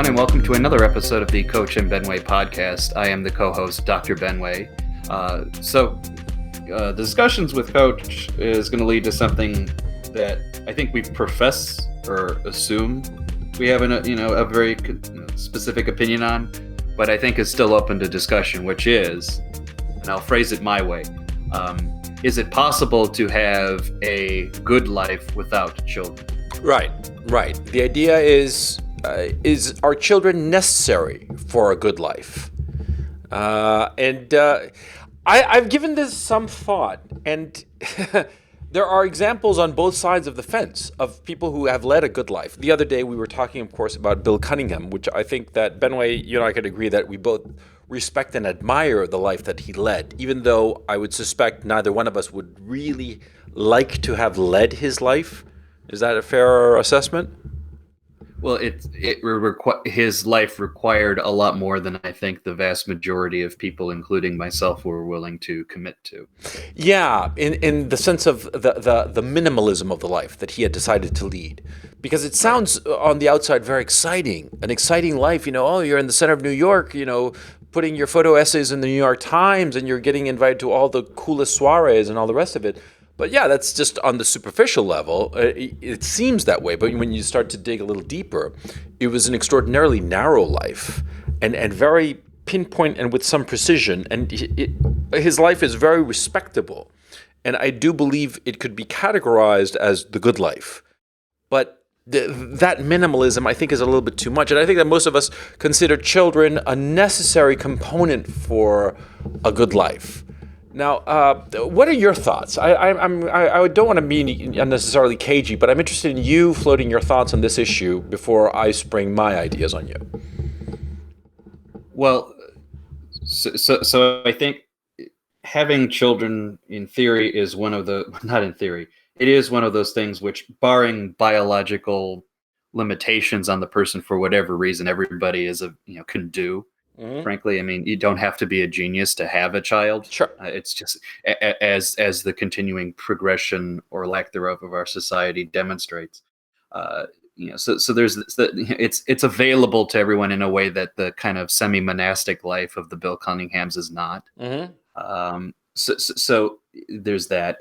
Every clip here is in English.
everyone, and welcome to another episode of the Coach and Benway podcast. I am the co-host, Dr. Benway. The discussions with Coach is going to lead to something that I think we profess or assume we have a very specific opinion on, but I think is still open to discussion, which is, and I'll phrase it my way, is it possible to have a good life without children? Right. The idea is our children necessary for a good life? I've given this some thought, and there are examples on both sides of the fence of people who have led a good life. The other day we were talking, of course, about Bill Cunningham, which I think that, Benway, you and I could agree that we both respect and admire the life that he led, even though I would suspect neither one of us would really like to have led his life. Is that a fair assessment? Well, his life required a lot more than I think the vast majority of people, including myself, were willing to commit to. Yeah, in the sense of the minimalism of the life that he had decided to lead. Because it sounds on the outside very exciting, an exciting life. You're in the center of New York, putting your photo essays in the New York Times, and you're getting invited to all the coolest soirees and all the rest of it. But yeah, that's just on the superficial level. It seems that way, but when you start to dig a little deeper, it was an extraordinarily narrow life and very pinpoint and with some precision. And his life is very respectable. And I do believe it could be categorized as the good life. But that minimalism, I think, is a little bit too much. And I think that most of us consider children a necessary component for a good life. Now, what are your thoughts? I don't want to be unnecessarily cagey, but I'm interested in you floating your thoughts on this issue before I spring my ideas on you. Well, so I think having children, in theory, is it is one of those things which, barring biological limitations on the person for whatever reason, everybody can do. Mm-hmm. Frankly, you don't have to be a genius to have a child. Sure. It's just as the continuing progression or lack thereof of our society demonstrates. So there's it's available to everyone in a way that the kind of semi-monastic life of the Bill Cunninghams is not. Mm-hmm. So there's that.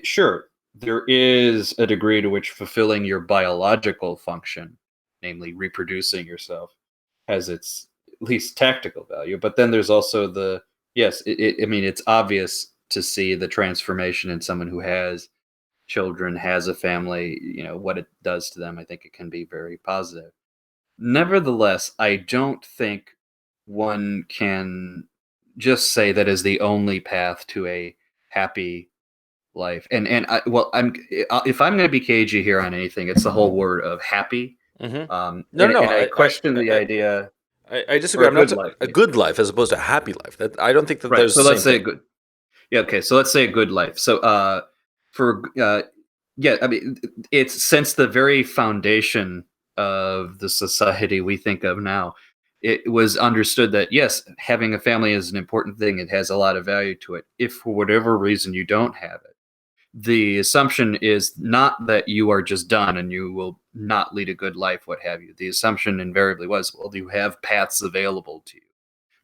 Sure, there is a degree to which fulfilling your biological function, namely reproducing yourself, has its least tactical value, but then there's also it's obvious to see the transformation in someone who has children, has a family, what it does to them. I think it can be very positive. Nevertheless, I don't think one can just say that is the only path to a happy life. If I'm going to be cagey here on anything, it's the whole word of happy. Mm-hmm. I question the idea. I disagree. I'm not a good life as opposed to a happy life. I don't think that there's. So let's say good. Yeah. Okay. So let's say a good life. So it's since the very foundation of the society we think of now, it was understood that yes, having a family is an important thing. It has a lot of value to it. If for whatever reason you don't have it, the assumption is not that you are just done and you will not lead a good life, what have you. The assumption invariably was, well, you have paths available to you.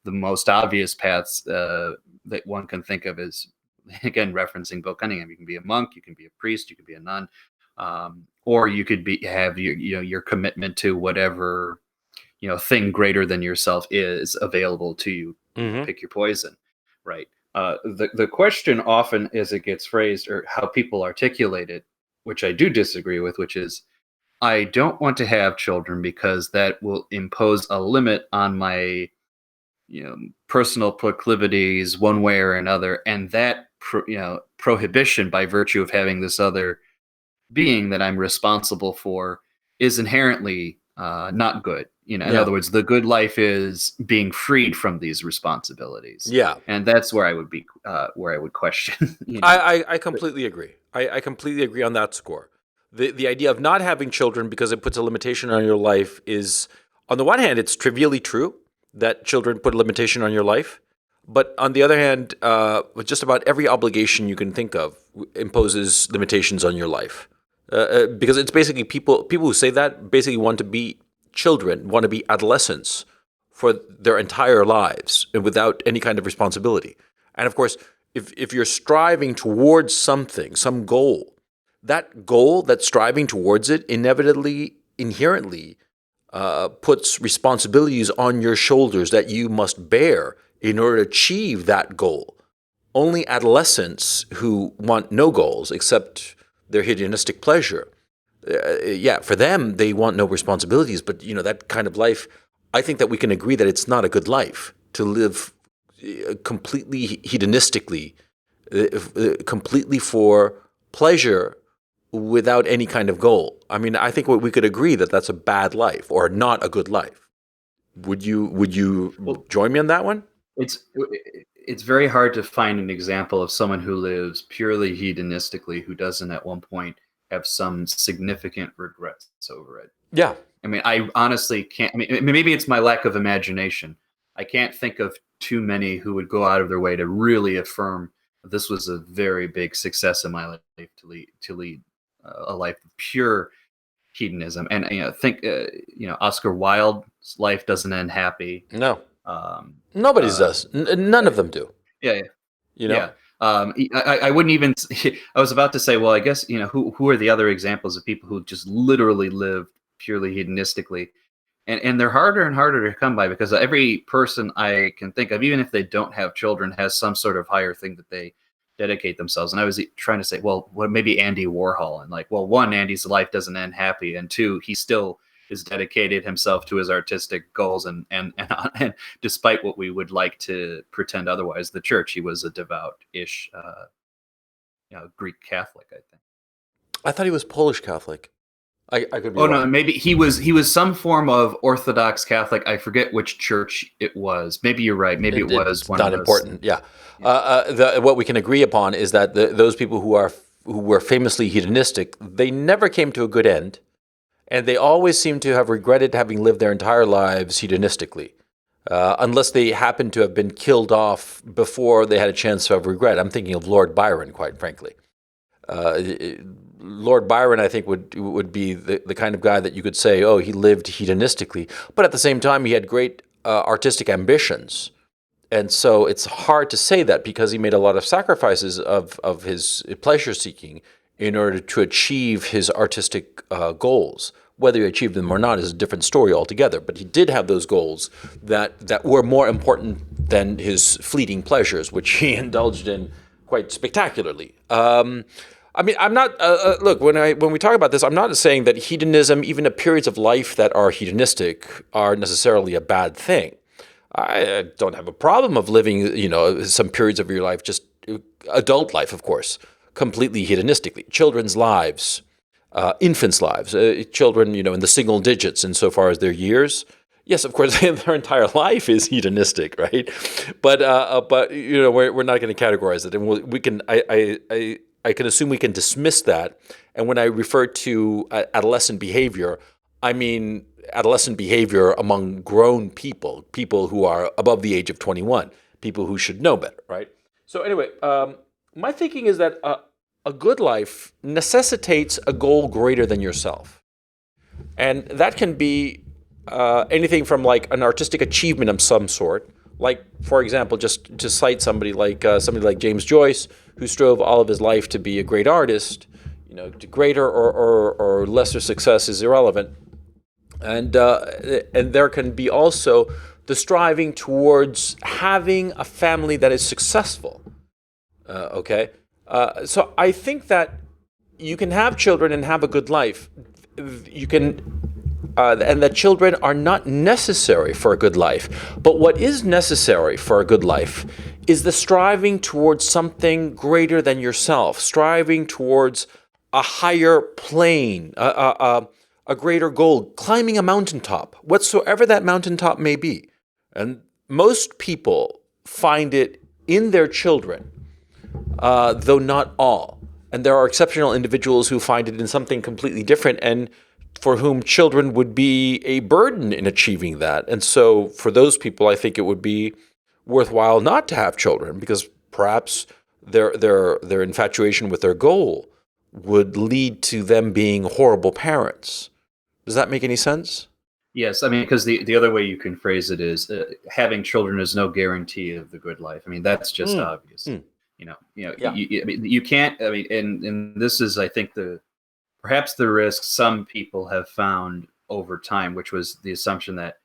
The most obvious paths that one can think of is, again, referencing Bill Cunningham. You can be a monk, you can be a priest, you can be a nun, or you could have your commitment to whatever thing greater than yourself is available to you. Mm-hmm. Pick your poison, right? The question often as it gets phrased or how people articulate it, which I do disagree with, which is, I don't want to have children because that will impose a limit on my personal proclivities one way or another. And that prohibition by virtue of having this other being that I'm responsible for is inherently not good. In other words, the good life is being freed from these responsibilities. Yeah, and that's where I would be, where I would question. I completely agree. I completely agree on that score. The idea of not having children because it puts a limitation on your life is, on the one hand, it's trivially true that children put a limitation on your life, but on the other hand, just about every obligation you can think of imposes limitations on your life. Because it's basically people who say that basically want to be children want to be adolescents for their entire lives and without any kind of responsibility. And of course, if you're striving towards something, some goal, that striving towards it inevitably, inherently puts responsibilities on your shoulders that you must bear in order to achieve that goal. Only adolescents who want no goals except their hedonistic pleasure, for them, they want no responsibilities. But, that kind of life, I think that we can agree that it's not a good life to live completely hedonistically, completely for pleasure without any kind of goal. I mean, I think we could agree that that's a bad life or not a good life. Would you join me on that one? It's very hard to find an example of someone who lives purely hedonistically who doesn't at one point have some significant regrets over it. Yeah. I mean, I honestly can't. I mean, maybe it's my lack of imagination. I can't think of too many who would go out of their way to really affirm this was a very big success in my life to lead a life of pure hedonism. And think Oscar Wilde's life doesn't end happy. No. Nobody's does. None of them do. Yeah. Yeah. I wouldn't even. I was about to say, well, I guess who are the other examples of people who just literally live purely hedonistically, and they're harder and harder to come by because every person I can think of, even if they don't have children, has some sort of higher thing that they dedicate themselves. And I was trying to say, well, maybe Andy Warhol, and one, Andy's life doesn't end happy, and two, he still is dedicated himself to his artistic goals, and despite what we would like to pretend otherwise, the church, he was a devout-ish Greek Catholic, I think. I thought he was Polish Catholic. I could be wrong. No, maybe he was some form of Orthodox Catholic. I forget which church it was. Maybe you're right. Maybe it was one not of those. Important. Yeah. What we can agree upon is that those people who were famously hedonistic, they never came to a good end, and they always seem to have regretted having lived their entire lives hedonistically, unless they happened to have been killed off before they had a chance to have regret. I'm thinking of Lord Byron, quite frankly. Lord Byron, I think, would be the kind of guy that you could say, oh, he lived hedonistically, but at the same time, he had great artistic ambitions. And so it's hard to say that because he made a lot of sacrifices of his pleasure-seeking in order to achieve his artistic goals. Whether he achieved them or not is a different story altogether, but he did have those goals that were more important than his fleeting pleasures, which he indulged in quite spectacularly. I mean, I'm not, look, when we talk about this, I'm not saying that hedonism, even the periods of life that are hedonistic, are necessarily a bad thing. I don't have a problem of living, some periods of your life, just adult life, of course, completely hedonistically. Children's lives, infants' lives, children, in the single digits insofar as their years. Yes, of course, their entire life is hedonistic, right? But we're not going to categorize it, and we can. I can assume we can dismiss that. And when I refer to adolescent behavior, I mean adolescent behavior among grown people who are above the age of 21, people who should know better, right? So anyway, my thinking is that a good life necessitates a goal greater than yourself. And that can be anything from like an artistic achievement of some sort. Like, for example, just to cite somebody like James Joyce, who strove all of his life to be a great artist, to greater or lesser success is irrelevant. And there can be also the striving towards having a family that is successful. Okay? So I think that you can have children and have a good life. You can... and that children are not necessary for a good life. But what is necessary for a good life is the striving towards something greater than yourself, striving towards a higher plane, a greater goal, climbing a mountaintop, whatsoever that mountaintop may be. And most people find it in their children, though not all. And there are exceptional individuals who find it in something completely different and for whom children would be a burden in achieving that. And so for those people, I think it would be worthwhile not to have children because perhaps their infatuation with their goal would lead to them being horrible parents. Does that make any sense? Yes, I mean, because the other way you can phrase it is having children is no guarantee of the good life. I mean, that's just Mm. obvious. Mm. Yeah. I mean, you can't. I mean, and this is, I think, the perhaps the risk some people have found over time, which was the assumption that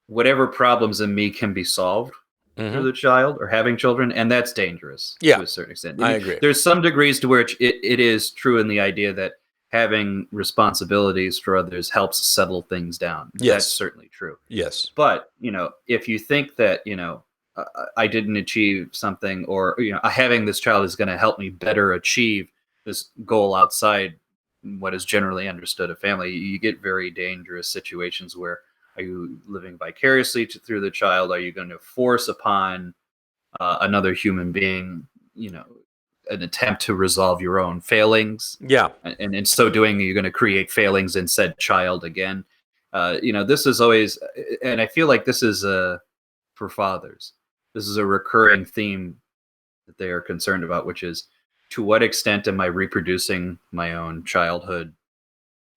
whatever problems in me can be solved through Hmm. the child or having children, and that's dangerous Yeah, to a certain extent. I agree. There's some degrees to where it is true in the idea that having responsibilities for others helps settle things down. That's Yes. certainly true. Yes. But if you think that I didn't achieve something, or having this child is going to help me better achieve this goal outside what is generally understood of family, you get very dangerous situations where are you living vicariously through the child? Are you going to force upon another human being, an attempt to resolve your own failings? Yeah. And in so doing, you're going to create failings in said child again. This is always, and I feel like this is for fathers. This is a recurring theme that they are concerned about, which is to what extent am I reproducing my own childhood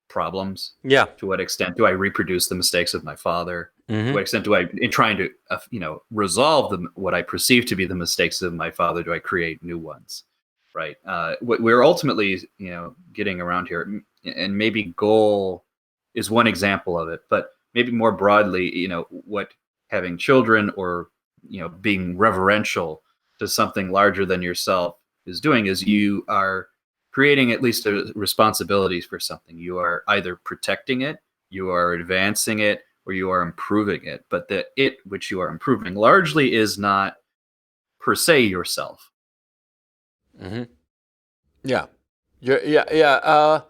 problems? Yeah. To what extent do I reproduce the mistakes of my father? To what Hmm. extent do I, in trying to, resolve what I perceive to be the mistakes of my father, do I create new ones? Right. What we're ultimately, getting around here, and maybe goal is one example of it, but maybe more broadly, what having children or, being reverential to something larger than yourself is doing is you are creating at least a responsibilities for something. You are either protecting it, you are advancing it, or you are improving it. But the it which you are improving largely is not per se yourself. Hmm. Yeah. Yeah. Yeah.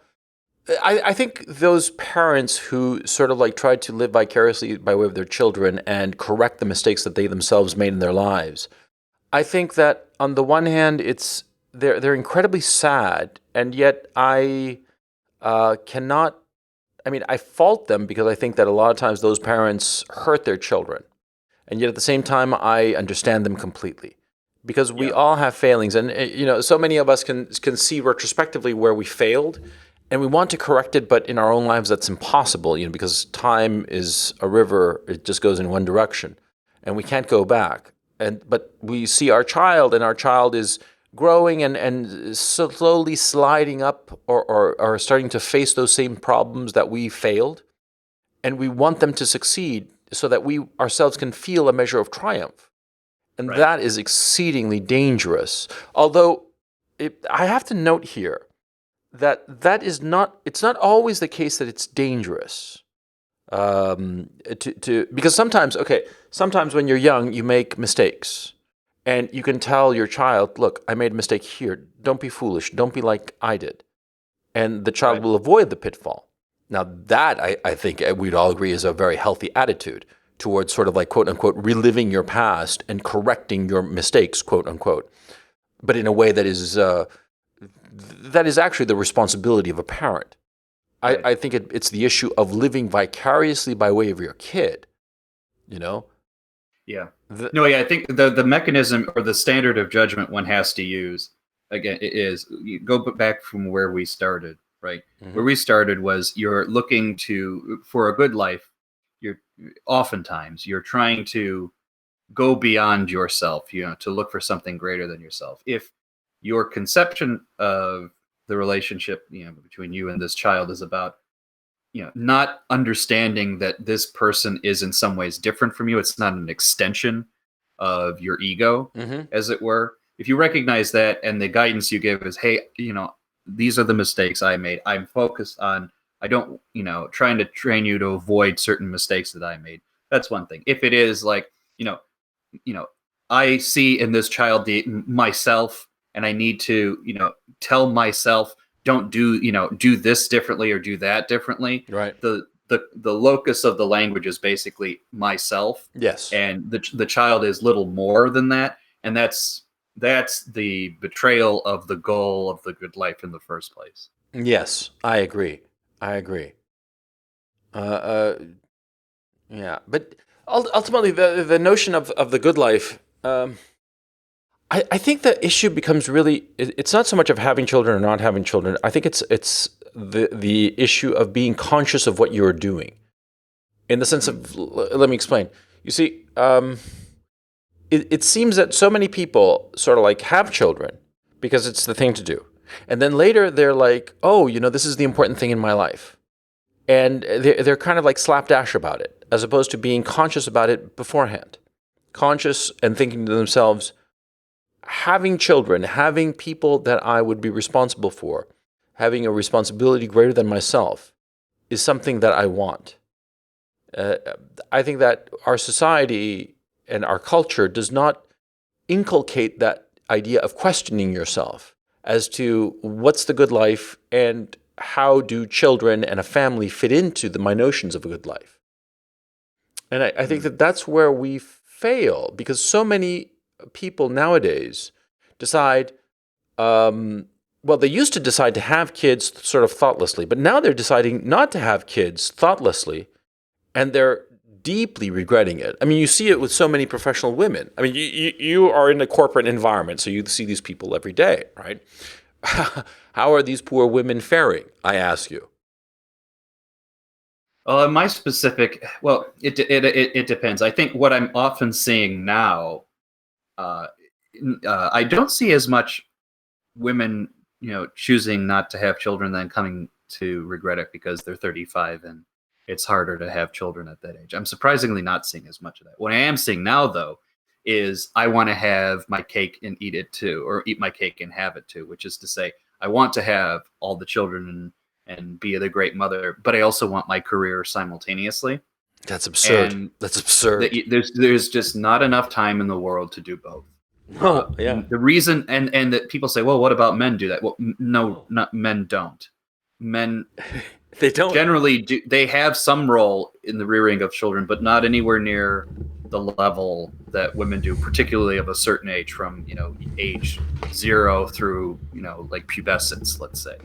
I think those parents who sort of like tried to live vicariously by way of their children and correct the mistakes that they themselves made in their lives, I think that on the one hand, they're incredibly sad, and yet I cannot. I mean, I fault them because I think that a lot of times those parents hurt their children, and yet at the same time, I understand them completely because we Yeah. all have failings, and so many of us can see retrospectively where we failed, and we want to correct it, but in our own lives that's impossible, because time is a river; it just goes in one direction, and we can't go back. But we see our child, and our child is growing and slowly sliding up, or starting to face those same problems that we failed, and we want them to succeed so that we ourselves can feel a measure of triumph. And Right. that is exceedingly dangerous. Although I have to note here that is not, it's not always the case that it's dangerous. Because sometimes when you're young, you make mistakes. And you can tell your child, look, I made a mistake here. Don't be foolish. Don't be like I did. And the child Right. will avoid the pitfall. Now, that I think we'd all agree is a very healthy attitude towards sort of like, quote unquote, reliving your past and correcting your mistakes, quote unquote, but in a way that is actually the responsibility of a parent. Right. I think it's the issue of living vicariously by way of your kid, you know? Yeah. The, No, yeah, I think the mechanism or the standard of judgment one has to use again is you go back from where we started, right? Where Mhm. we started was you're looking to for a good life. You're oftentimes you're trying to go beyond yourself, to look for something greater than yourself. If your conception of the relationship, between you and this child is about not understanding that this person is in some ways different from you. It's not an extension of your ego, Mhm. as it were. If you recognize that and the guidance you give is, hey, these are the mistakes I made. I'm focused on, I don't, trying to train you to avoid certain mistakes that I made. That's one thing. If it is like, you know, I see in this child myself, and I need to, tell myself, don't do, do this differently or do that differently. Right. The locus of the language is basically myself, Yes. and the child is little more than that, and that's the betrayal of the goal of the good life in the first place. Yes, I agree. I agree. Uh, uh, yeah, but ultimately, the notion of the good life, I think the issue becomes really, it's not so much of having children or not having children. I think it's the issue of being conscious of what you're doing. in the sense of, let me explain. You see, it seems that so many people sort of like have children because it's the thing to do. And then later they're like, oh, this is the important thing in my life. And they're kind of like slapdash about it, as opposed to being conscious about it beforehand. Conscious and thinking to themselves, having children, having people that I would be responsible for, having a responsibility greater than myself is something that I want. I think that our society and our culture does not inculcate that idea of questioning yourself as to what's the good life and how do children and a family fit into my notions of a good life. And I think that that's where we fail, because so many people nowadays decide, well, they used to decide to have kids sort of thoughtlessly, but now they're deciding not to have kids thoughtlessly, and they're deeply regretting it. I mean, you see it with so many professional women. I mean, you are in a corporate environment, so you see these people every day, right? How are these poor women faring, I ask you? In my specific, well, it depends. I think what I'm often seeing now, I don't see as much women, choosing not to have children than coming to regret it because they're 35 and it's harder to have children at that age. I'm surprisingly not seeing as much of that. What I am seeing now, though, is I want to have my cake and eat it too, or eat my cake and have it too, which is to say, I want to have all the children and be the great mother, but I also want my career simultaneously. That's absurd. And That's absurd. there's just not enough time in the world to do both. Oh, yeah. The reason, and that people say, well, what about men do that? Well, no, not men don't. Men They don't. generally do. They have some role in the rearing of children, but not anywhere near the level that women do, particularly of a certain age, from age 0 through like pubescence, let's say.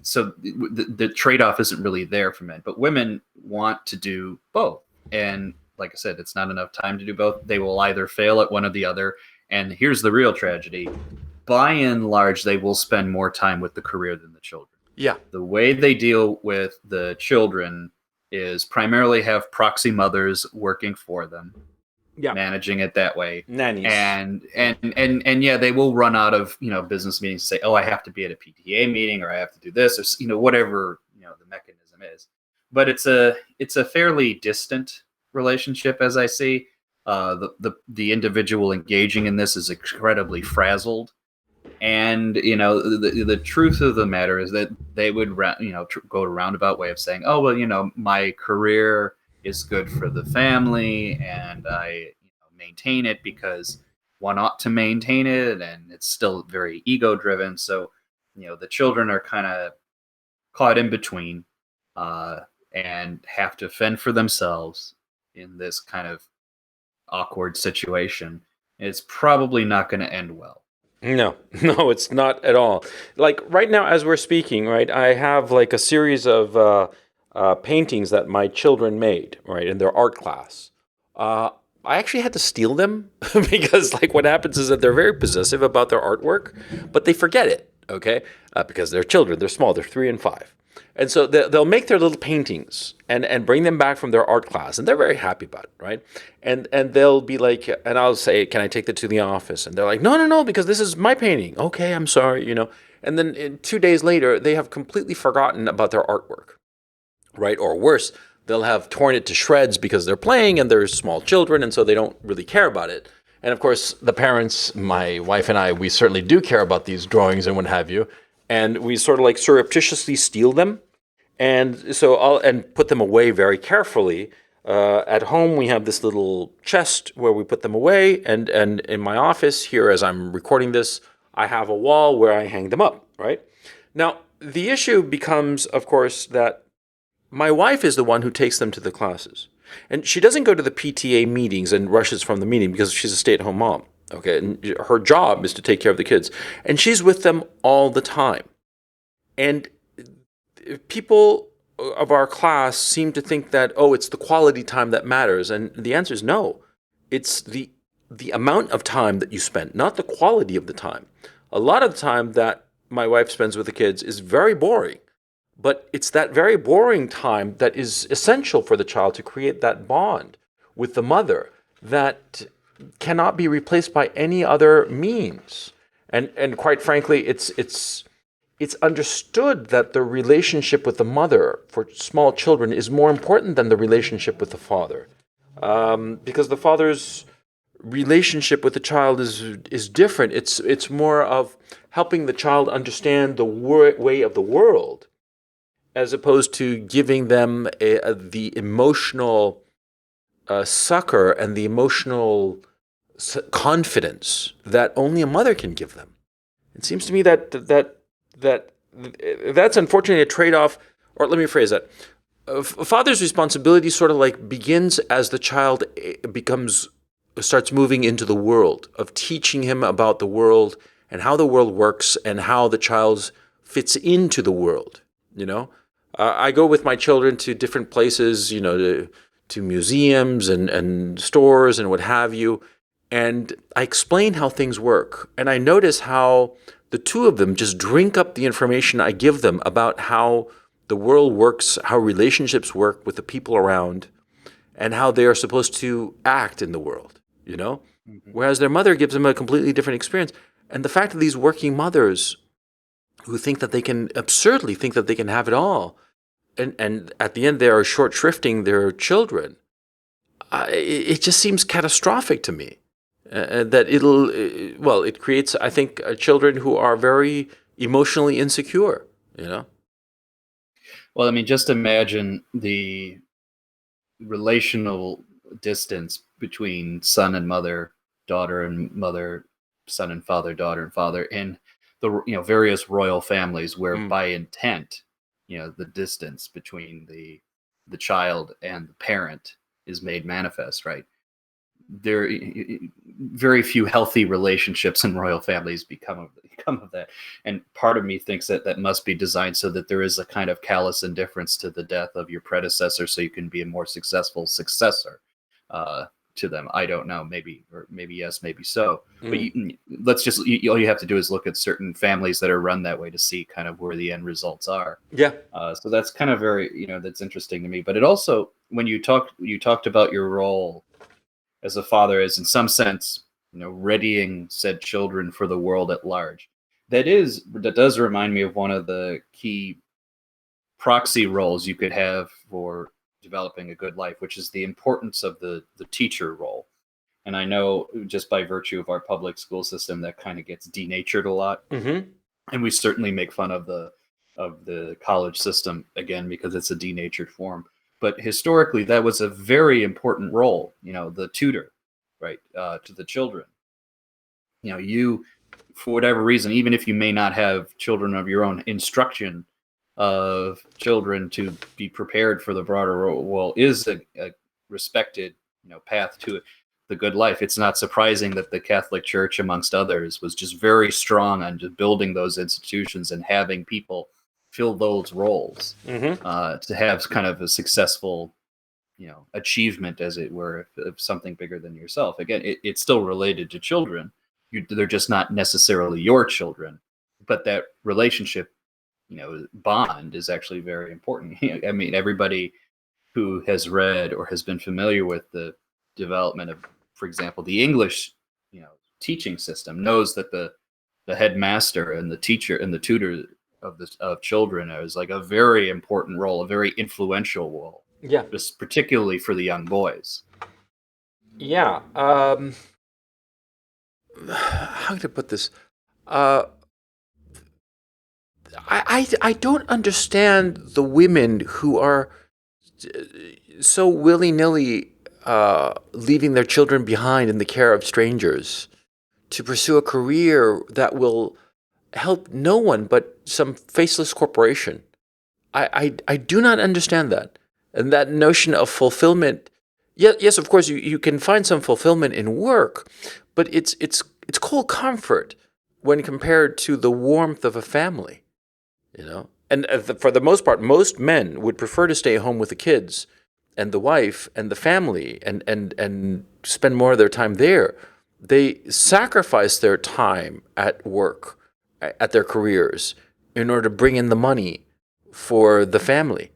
So the trade-off isn't really there for men, but women want to do both. And like I said, it's not enough time to do both. They will either fail at one or the other. And here's the real tragedy. By and large, they will spend more time with the career than the children. Yeah. The way they deal with the children is primarily have proxy mothers working for them. Yeah. Managing it that way. Nannies. And yeah, they will run out of, business meetings to say, oh, I have to be at a PTA meeting, or I have to do this, or, whatever, the mechanism is. But it's a fairly distant relationship, as I see. The individual engaging in this is incredibly frazzled. And, the truth of the matter is that they would, go a roundabout way of saying, oh, well, my career is good for the family, and I maintain it because one ought to maintain it, and it's still very ego driven. So, the children are kind of caught in between, and have to fend for themselves in this kind of awkward situation. It's probably not going to end well. No, it's not at all. Like right now, as we're speaking, right, I have like a series of paintings that my children made, right, in their art class. I actually had to steal them because, like, what happens is that they're very possessive about their artwork, but they forget it, okay, because they're children, they're small, they're 3 and 5. And so they'll make their little paintings and bring them back from their art class, and they're very happy about it, right? And they'll be like, and I'll say, can I take that to the office? And they're like, no, because this is my painting. Okay, I'm sorry, And then 2 days later, they have completely forgotten about their artwork, right? Or worse, they'll have torn it to shreds because they're playing and they're small children, and so they don't really care about it. And of course, the parents, my wife and I, we certainly do care about these drawings and what have you. And we sort of like surreptitiously steal them. And so I'll put them away very carefully. At home, we have this little chest where we put them away. And in my office here, as I'm recording this, I have a wall where I hang them up, right? Now, the issue becomes, of course, that my wife is the one who takes them to the classes. And she doesn't go to the PTA meetings and rushes from the meeting because she's a stay-at-home mom. Okay, and her job is to take care of the kids. And she's with them all the time. And people of our class seem to think that, it's the quality time that matters. And the answer is no. It's the amount of time that you spend, not the quality of the time. A lot of the time that my wife spends with the kids is very boring. But it's that very boring time that is essential for the child to create that bond with the mother that cannot be replaced by any other means. And quite frankly, it's understood that the relationship with the mother for small children is more important than the relationship with the father, because the father's relationship with the child is different. It's more of helping the child understand the way of the world, as opposed to giving them the emotional succor and the emotional confidence that only a mother can give them. It seems to me that's unfortunately a trade-off. Or let me phrase that: a father's responsibility sort of like begins as the child starts moving into the world, of teaching him about the world and how the world works and how the child fits into the world. You know, I go with my children to different places, to museums and stores and what have you, and I explain how things work. And I notice how the two of them just drink up the information I give them about how the world works, how relationships work with the people around, and how they are supposed to act in the world, Mhm. Whereas their mother gives them a completely different experience. And the fact that these working mothers who absurdly think that they can have it all, and at the end they are short shrifting their children, it just seems catastrophic to me. That it creates, I think, children who are very emotionally insecure, Well, I mean, just imagine the relational distance between son and mother, daughter and mother, son and father, daughter and father, in the various royal families, where Mm. by intent, the distance between the child and the parent is made manifest, right? There very few healthy relationships in royal families become of that, and part of me thinks that that must be designed so that there is a kind of callous indifference to the death of your predecessor, so you can be a more successful successor uh, to them. I don't know, maybe, or maybe yes, maybe so, but Mm. let's just all you have to do is look at certain families that are run that way to see kind of where the end results are. Yeah. So that's kind of very, that's interesting to me. But it also, when you talked about your role as a father, is in some sense, readying said children for the world at large. That does remind me of one of the key proxy roles you could have for developing a good life, which is the importance of the teacher role. And I know, just by virtue of our public school system, that kind of gets denatured a lot, Mm-hmm. and we certainly make fun of the college system again because it's a denatured form. But historically, that was a very important role. The tutor, right, to the children. You, for whatever reason, even if you may not have children of your own, instruction of children to be prepared for the broader role is a respected, path to the good life. It's not surprising that the Catholic Church, amongst others, was just very strong on just building those institutions and having people fill those roles, Mm-hmm. to have kind of a successful, achievement, as it were, of something bigger than yourself. Again, it's still related to children. They're just not necessarily your children, but that relationship, bond, is actually very important. I mean, everybody who has read or has been familiar with the development of, for example, the English, teaching system, knows that the headmaster and the teacher and the tutor of children is like a very important role, a very influential role, Yeah. just particularly for the young boys. Yeah. How can I put this? Uh, I don't understand the women who are so willy nilly leaving their children behind in the care of strangers to pursue a career that will help no one but some faceless corporation. I do not understand that. And that notion of fulfillment. Yes, of course, you can find some fulfillment in work, but it's cold comfort when compared to the warmth of a family. And for the most part, most men would prefer to stay home with the kids and the wife and the family, and spend more of their time there. They sacrifice their time at work, at their careers, in order to bring in the money for the family.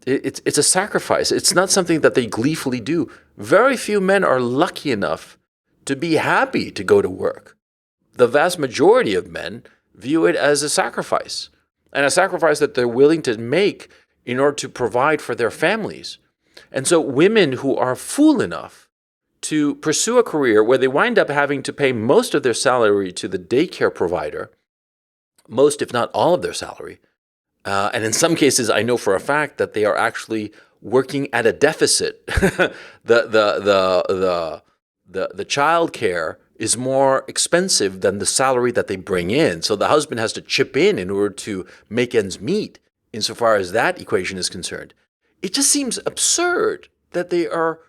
It's a sacrifice. It's not something that they gleefully do. Very few men are lucky enough to be happy to go to work. The vast majority of men view it as a sacrifice, and a sacrifice that they're willing to make in order to provide for their families. And so women who are fool enough to pursue a career where they wind up having to pay most of their salary to the daycare provider, most if not all of their salary, and in some cases, I know for a fact that they are actually working at a deficit. The child care is more expensive than the salary that they bring in. So the husband has to chip in order to make ends meet, insofar as that equation is concerned. It just seems absurd that they are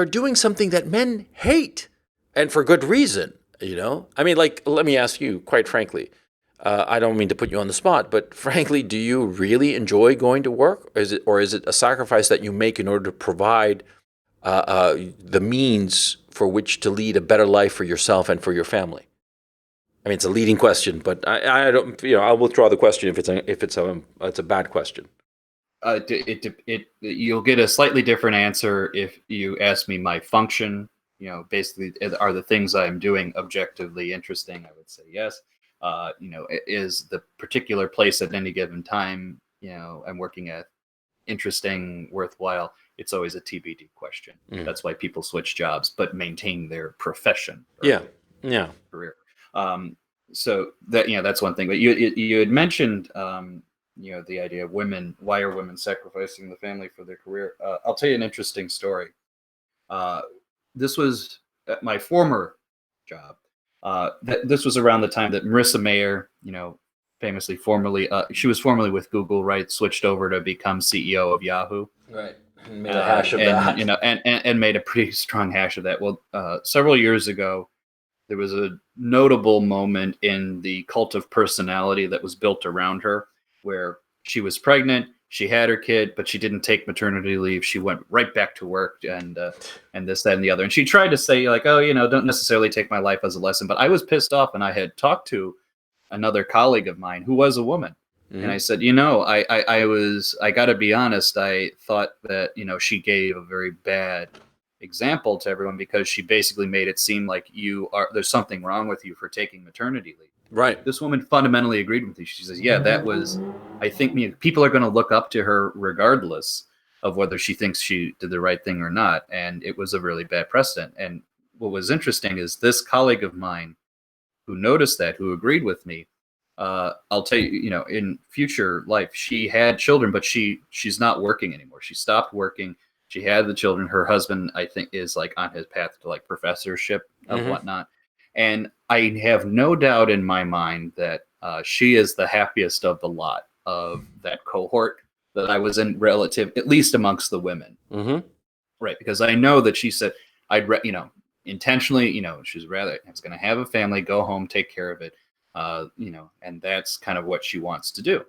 doing something that men hate, and for good reason. I mean, like, let me ask you, quite frankly. I don't mean to put you on the spot, but frankly, do you really enjoy going to work? Or is it a sacrifice that you make in order to provide the means for which to lead a better life for yourself and for your family? I mean, it's a leading question, but I don't. I'll withdraw the question if it's a bad question. You'll get a slightly different answer if you ask me my function. Basically, are the things I'm doing objectively interesting? I would say yes. Is the particular place at any given time, I'm working at, interesting, worthwhile? It's always a TBD question. That's why people switch jobs, but maintain their profession. Yeah. Career. So that's one thing. But you had mentioned, the idea of women. Why are women sacrificing the family for their career? I'll tell you an interesting story. This was at my former job. This was around the time that Marissa Mayer, famously she was formerly with Google, right? Switched over to become CEO of Yahoo. Right. And made a hash of that. And made a pretty strong hash of that. Well, several years ago, there was a notable moment in the cult of personality that was built around her, where she was pregnant. She had her kid, but she didn't take maternity leave. She went right back to work and this, that, and the other. And she tried to say, like, oh, don't necessarily take my life as a lesson. But I was pissed off, and I had talked to another colleague of mine who was a woman. Mm-hmm. And I said, I got to be honest. I thought that, she gave a very bad example to everyone, because she basically made it seem like there's something wrong with you for taking maternity leave. Right. This woman fundamentally agreed with me. She says, yeah, I think people are going to look up to her regardless of whether she thinks she did the right thing or not. And it was a really bad precedent. And what was interesting is this colleague of mine who noticed that, who agreed with me, I'll tell you, in future life, she had children, but she's not working anymore. She stopped working. She had the children. Her husband, I think, is like on his path to like professorship of whatnot. And I have no doubt in my mind that she is the happiest of the lot of that cohort that I was in, at least amongst the women. Mm-hmm. Right. Because I know that she said, intentionally, she's rather, I was going to have a family, go home, take care of it, and that's kind of what she wants to do.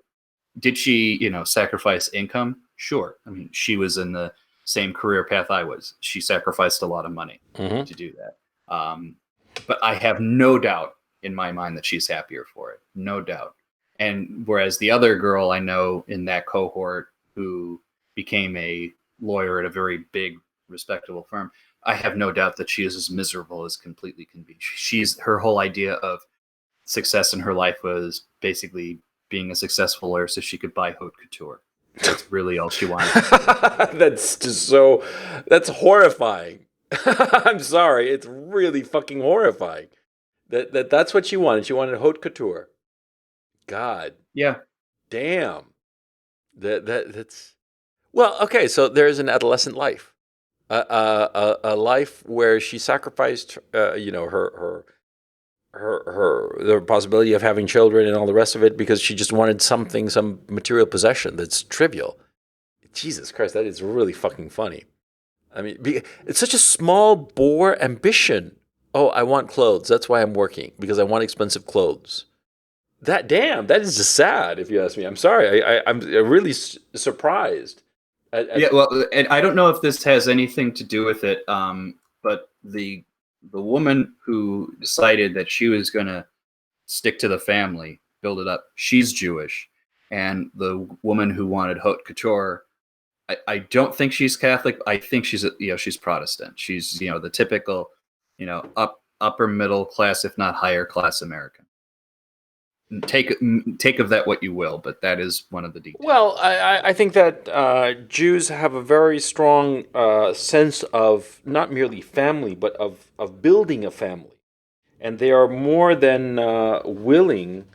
Did she, sacrifice income? Sure. I mean, she was in the same career path I was. She sacrificed a lot of money to do that. But I have no doubt in my mind that she's happier for it. No doubt. And whereas the other girl I know in that cohort who became a lawyer at a very big, respectable firm, I have no doubt that she is as miserable as completely can be. Her whole idea of success in her life was basically being a successful lawyer so she could buy haute couture. That's really all she wanted. That's horrifying. I'm sorry. It's really fucking horrifying. That's what she wanted. She wanted haute couture. God. Yeah. Damn. That's well, okay, so there's an adolescent life. A life where she sacrificed the possibility of having children and all the rest of it because she just wanted some material possession that's trivial. Jesus Christ, that is really fucking funny. I mean, it's such a small bore ambition. Oh, I want clothes. That's why I'm working, because I want expensive clothes. That is just sad, if you ask me. I'm sorry. I'm really surprised. Well, and I don't know if this has anything to do with it, but the woman who decided that she was going to stick to the family, build it up, she's Jewish. and the woman who wanted haute couture, I don't think she's Catholic. I think she's Protestant. She's the typical, upper middle class, if not higher class American. Take of that what you will, but that is one of the details. Well, I think that Jews have a very strong sense of not merely family, but of building a family. And they are more than willing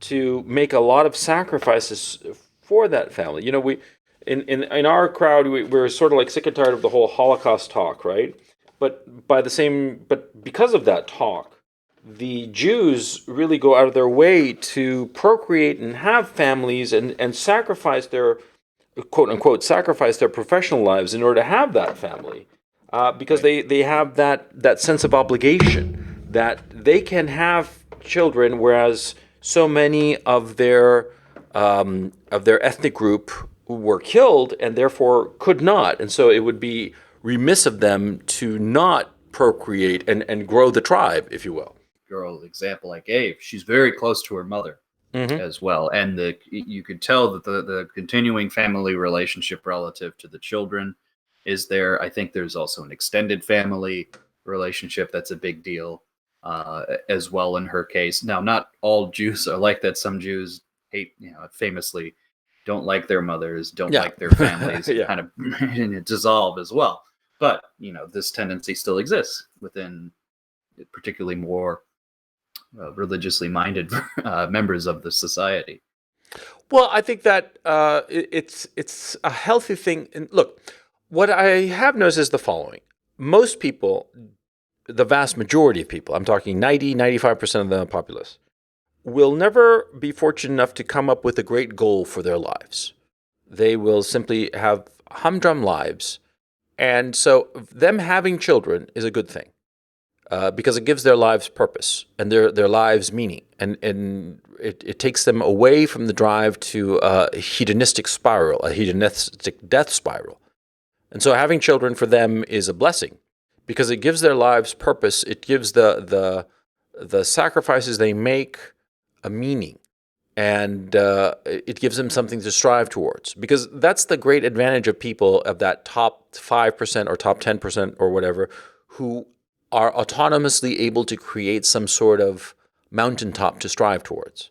to make a lot of sacrifices for that family. We in our crowd, we're sort of like sick and tired of the whole Holocaust talk, right? But because of that talk, the Jews really go out of their way to procreate and have families and sacrifice their, quote unquote, sacrifice their professional lives in order to have that family, because they have that sense of obligation that they can have children, whereas so many of their ethnic group were killed and therefore could not, and so it would be remiss of them to not procreate and grow the tribe, if you will. Girl example I gave, she's very close to her mother as well, and you could tell that the continuing family relationship relative to the children is there. I think there's also an extended family relationship that's a big deal as well in her case. Now, not all Jews are like that. Some Jews hate, famously don't like their mothers, don't like their families, kind of dissolve as well. But this tendency still exists within particularly more religiously minded members of the society. Well, I think that it's a healthy thing. And look, what I have noticed is the following. Most people, the vast majority of people, I'm talking 95% of the populace, will never be fortunate enough to come up with a great goal for their lives. They will simply have humdrum lives. And so them having children is a good thing. Because it gives their lives purpose and their lives meaning, and it takes them away from the drive to a hedonistic spiral, a hedonistic death spiral. And so having children for them is a blessing because it gives their lives purpose. It gives the sacrifices they make a meaning, and it gives them something to strive towards. Because that's the great advantage of people of that top 5% or top 10% or whatever who are autonomously able to create some sort of mountaintop to strive towards.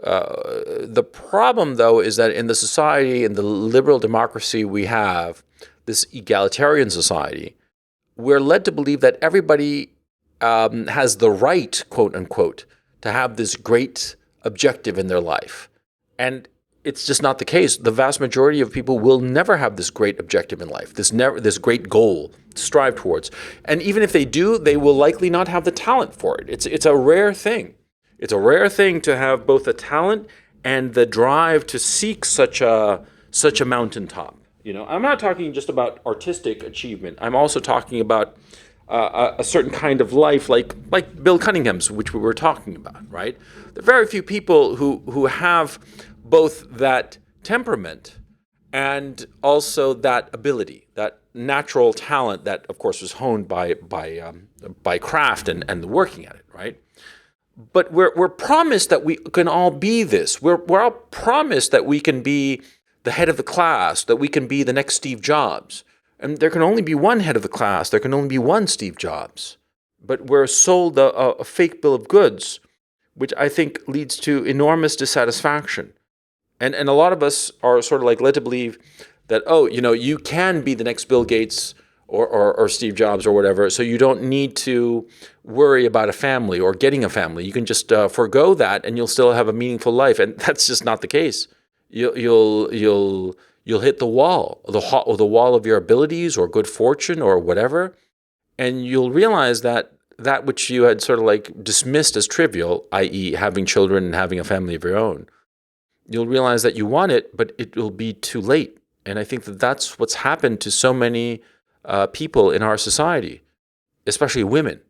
The problem, though, is that in the society, in the liberal democracy we have, this egalitarian society, we're led to believe that everybody has the right, quote unquote, to have this great objective in their life. And it's just not the case. The vast majority of people will never have this great objective in life, this great goal to strive towards. And even if they do, they will likely not have the talent for it. It's a rare thing. It's a rare thing to have both the talent and the drive to seek such a mountaintop. I'm not talking just about artistic achievement. I'm also talking about a certain kind of life, like Bill Cunningham's, which we were talking about, right? There are very few people who have both that temperament and also that ability, that natural talent that, of course, was honed by craft and the working at it, right? But we're promised that we can all be this. We're all promised that we can be the head of the class, that we can be the next Steve Jobs. And there can only be one head of the class. There can only be one Steve Jobs. But we're sold a fake bill of goods, which I think leads to enormous dissatisfaction. And a lot of us are sort of like led to believe that, you can be the next Bill Gates or Steve Jobs or whatever, so you don't need to worry about a family or getting a family. You can just forego that, and you'll still have a meaningful life. And that's just not the case. You'll hit the wall of your abilities or good fortune or whatever, and you'll realize that which you had sort of like dismissed as trivial, i.e., having children and having a family of your own, you'll realize that you want it, but it will be too late. And I think that that's what's happened to so many people in our society, especially women.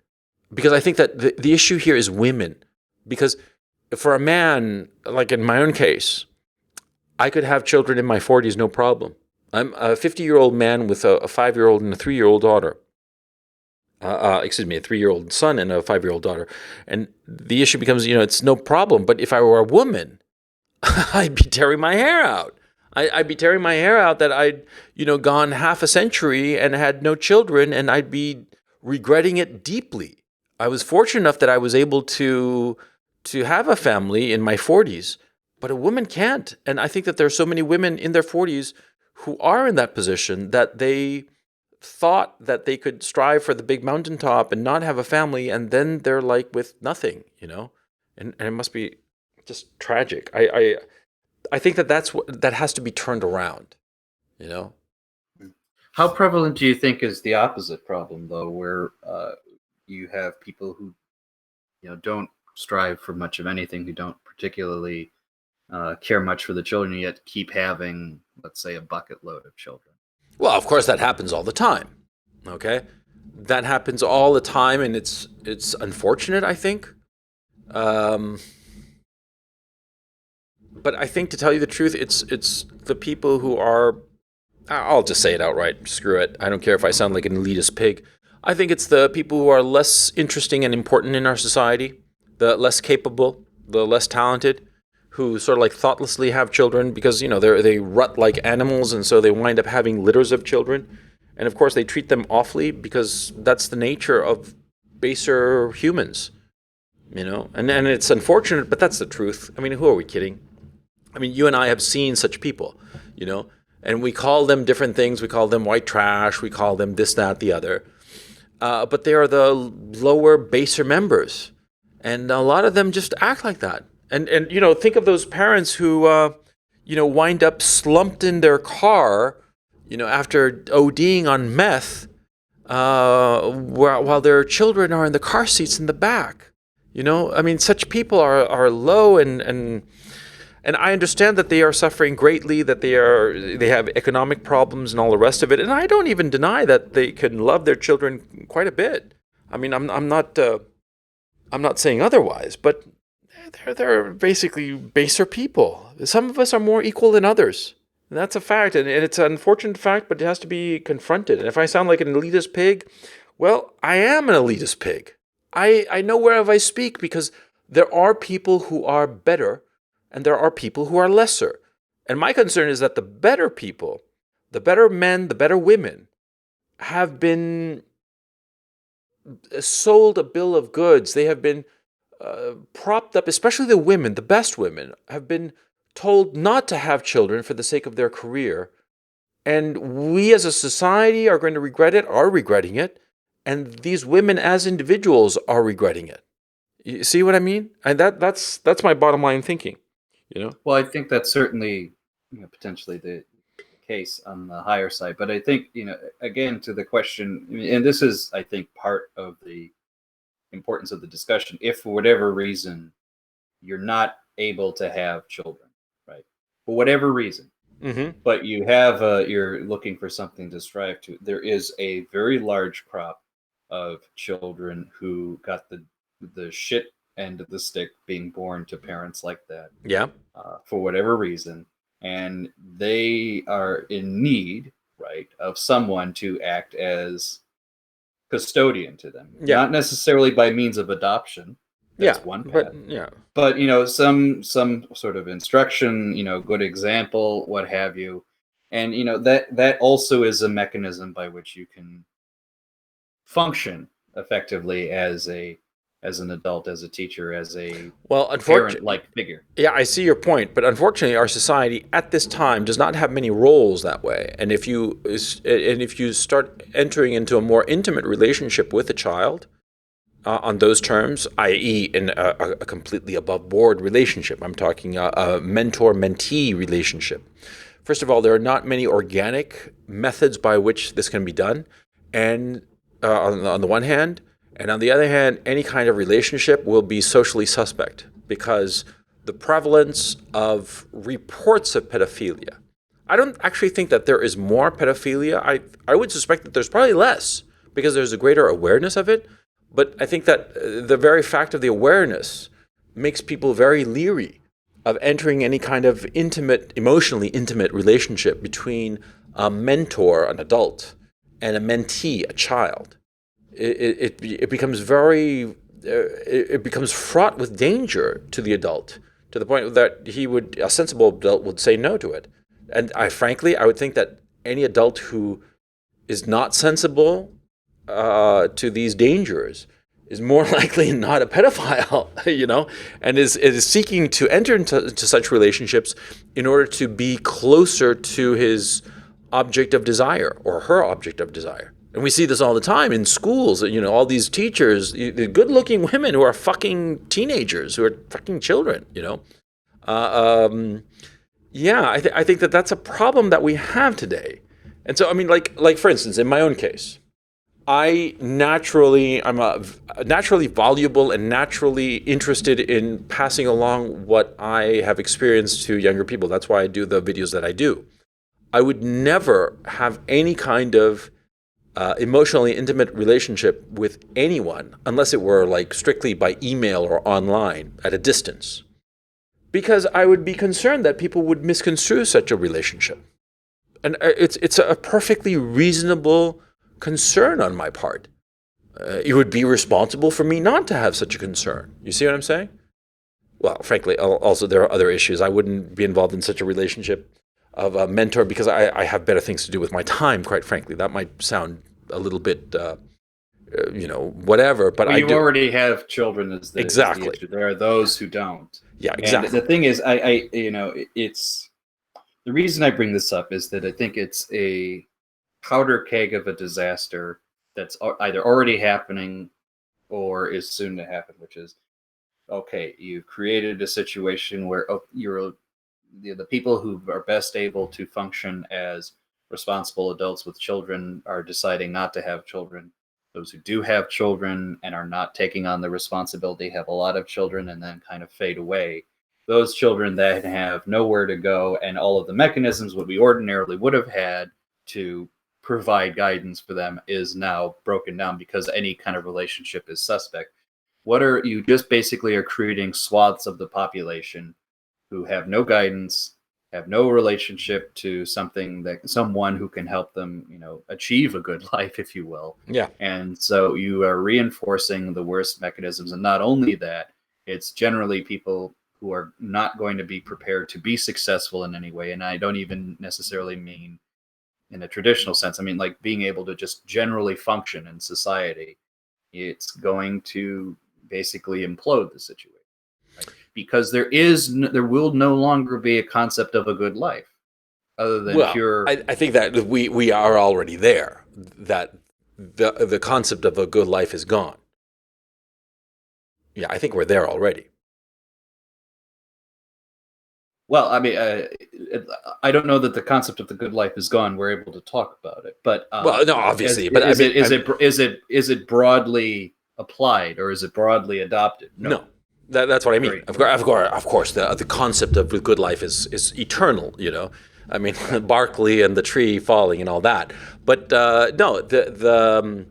Because I think that the issue here is women. Because for a man, like in my own case, I could have children in my 40s, no problem. I'm a 50-year-old man with a 5-year-old and a 3-year-old daughter. A 3-year-old son and a 5-year-old daughter. And the issue becomes, it's no problem. But if I were a woman, I'd be tearing my hair out. I'd be tearing my hair out that I'd, gone half a century and had no children, and I'd be regretting it deeply. I was fortunate enough that I was able to have a family in my 40s, but a woman can't. And I think that there are so many women in their 40s who are in that position that they thought that they could strive for the big mountaintop and not have a family, and then they're like with nothing, and it must be just tragic. I think that that has to be turned around, you know. How prevalent do you think is the opposite problem, though, where you have people who don't strive for much of anything, who don't particularly care much for the children, yet keep having, let's say, a bucket load of children? Well, of course, that happens all the time. Okay, that happens all the time, and it's unfortunate, I think. But I think, to tell you the truth, it's the people who are. I'll just say it outright. Screw it. I don't care if I sound like an elitist pig. I think it's the people who are less interesting and important in our society, the less capable, the less talented, who sort of like thoughtlessly have children because, they rut like animals, and so they wind up having litters of children. And of course, they treat them awfully because that's the nature of baser humans, And it's unfortunate, but that's the truth. I mean, who are we kidding? I mean, you and I have seen such people, and we call them different things. We call them white trash. We call them this, that, the other. But they are the lower, baser members. And a lot of them just act like that. And think of those parents who, wind up slumped in their car, after ODing on meth, while their children are in the car seats in the back. I mean, such people are low, and I understand that they are suffering greatly, that they have economic problems and all the rest of it. And I don't even deny that they can love their children quite a bit. I mean, I'm not saying otherwise, but they're basically baser people. Some of us are more equal than others. And that's a fact, and it's an unfortunate fact, but it has to be confronted. And if I sound like an elitist pig, well, I am an elitist pig. I know wherever I speak, because there are people who are better, and there are people who are lesser. And my concern is that the better people, the better men, the better women, have been sold a bill of goods. They have been propped up, especially the women, the best women, have been told not to have children for the sake of their career. And we as a society are going to regret it, are regretting it. And these women as individuals are regretting it. You see what I mean? And that's my bottom line thinking. Well, I think that's certainly potentially the case on the higher side. But I think, again, to the question, and this is, I think, part of the importance of the discussion. If for whatever reason you're not able to have children, right? For whatever reason, but you have you're looking for something to strive to. There is a very large crop of children who got the shit end of the stick being born to parents like that. Yeah. For whatever reason, and they are in need, right, of someone to act as custodian to them. Yeah. Not necessarily by means of adoption. That's one path. But some sort of instruction, good example, what have you. And that also is a mechanism by which you can function effectively as an adult, as a teacher, as a parent-like figure. Yeah, I see your point, but unfortunately, our society at this time does not have many roles that way. And if you start entering into a more intimate relationship with a child on those terms, i.e., in a completely above-board relationship, I'm talking a mentor-mentee relationship. First of all, there are not many organic methods by which this can be done, and on the one hand. And on the other hand, any kind of relationship will be socially suspect because the prevalence of reports of pedophilia. I don't actually think that there is more pedophilia. I would suspect that there's probably less because there's a greater awareness of it. But I think that the very fact of the awareness makes people very leery of entering any kind of emotionally intimate relationship between a mentor, an adult, and a mentee, a child. It becomes fraught with danger to the adult to the point that a sensible adult would say no to it. And I would think that any adult who is not sensible to these dangers is more likely not a pedophile, and is seeking to enter into such relationships in order to be closer to his object of desire or her object of desire. And we see this all the time in schools, all these teachers, the good-looking women who are fucking teenagers, who are fucking children, I think that that's a problem that we have today. And so, I mean, like for instance, in my own case, I'm a naturally voluble and naturally interested in passing along what I have experienced to younger people. That's why I do the videos that I do. I would never have any kind of emotionally intimate relationship with anyone unless it were like strictly by email or online at a distance, because I would be concerned that people would misconstrue such a relationship. And it's a perfectly reasonable concern on my part. It would be responsible for me not to have such a concern. You see what I'm saying? Well, frankly, also there are other issues. I wouldn't be involved in such a relationship of a mentor because I have better things to do with my time, quite frankly. That might sound a little bit, whatever, but well, you already have children is the issue. There are those who don't. Yeah, exactly. And the thing is, it's the reason I bring this up is that I think it's a powder keg of a disaster that's either already happening or is soon to happen, which is, okay, you've created a situation where the people who are best able to function as responsible adults with children are deciding not to have children. Those who do have children and are not taking on the responsibility have a lot of children and then kind of fade away. Those children that have nowhere to go and all of the mechanisms what we ordinarily would have had to provide guidance for them is now broken down because any kind of relationship is suspect. You just basically are creating swaths of the population who have no guidance, have no relationship to someone who can help them, achieve a good life, if you will. Yeah. And so you are reinforcing the worst mechanisms. And not only that, it's generally people who are not going to be prepared to be successful in any way. And I don't even necessarily mean in a traditional sense. I mean, like being able to just generally function in society. It's going to basically implode the situation. Right? Because there will no longer be a concept of a good life other than pure. I think that we are already there, that the concept of a good life is gone. Yeah, I think we're there already. Well, I mean, I don't know that the concept of the good life is gone. We're able to talk about it, but no, obviously. Is it broadly applied or is it broadly adopted? No. That's what I mean. Of course, the concept of the good life is eternal. I mean, Berkeley and the tree falling and all that. But no, the